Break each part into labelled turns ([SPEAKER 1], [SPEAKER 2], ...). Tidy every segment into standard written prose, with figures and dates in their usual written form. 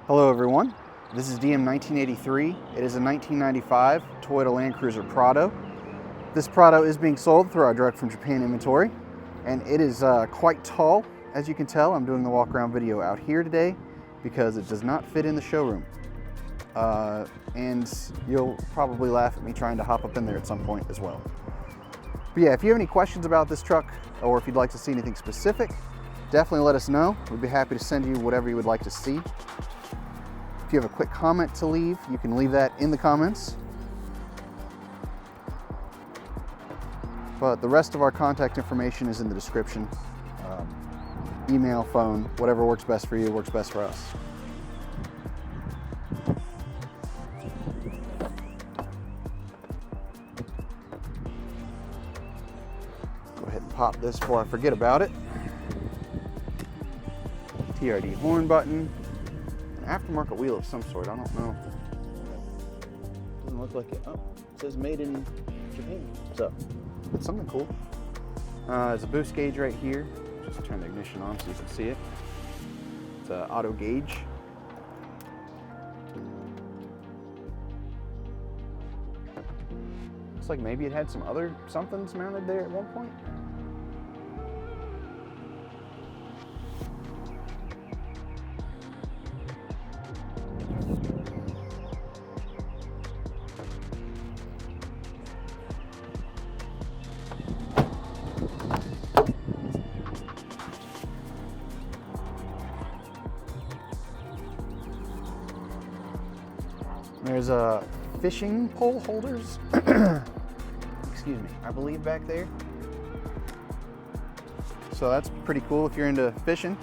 [SPEAKER 1] Hello everyone, this is DM1983. It is a 1995 Toyota Land Cruiser Prado. This Prado is being sold through our direct from Japan inventory, and it is quite tall. As you can tell, I'm doing the walk around video out here today because it does not fit in the showroom. And you'll probably laugh at me trying to hop up in there at some point as well. But yeah, if you have any questions about this truck, or if you'd like to see anything specific, definitely let us know. We'd be happy to send you whatever you would like to see. If you have a quick comment to leave, you can leave that in the comments. But the rest of our contact information is in the description. Email, phone, whatever works best for you works best for us. Go ahead and pop this before I forget about it. TRD Horn Button. Aftermarket wheel of some sort, I don't know. Doesn't look like it. Oh, it says made in Japan. So, it's something cool. There's a boost gauge right here. Just turn the ignition on so you can see it. It's an auto gauge. Looks like maybe it had some other somethings mounted there at one point. There's fishing pole holders, excuse me, I believe back there. So that's pretty cool if you're into fishing.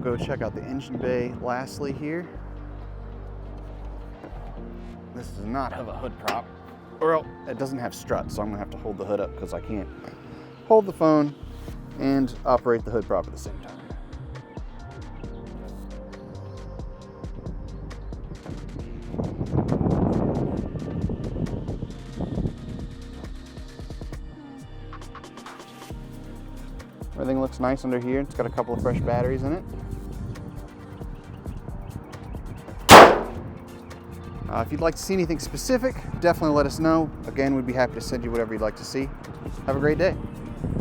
[SPEAKER 1] Go check out the engine bay lastly here. This does not have a hood prop, or it doesn't have struts, so I'm gonna have to hold the hood up because I can't hold the phone and operate the hood prop at the same time. Everything looks nice under here. It's got a couple of fresh batteries in it. If you'd like to see anything specific, definitely let us know. Again, we'd be happy to send you whatever you'd like to see. Have a great day.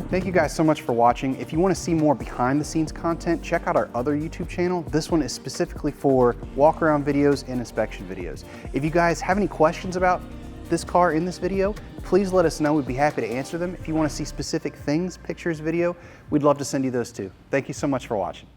[SPEAKER 1] Thank you guys so much for watching. If you want to see more behind the scenes content, check out our other YouTube channel. This one is specifically for walk around videos and inspection videos. If you guys have any questions about this car in this video, please let us know. We'd be happy to answer them. If you want to see specific things, pictures, video, we'd love to send you those too. Thank you so much for watching.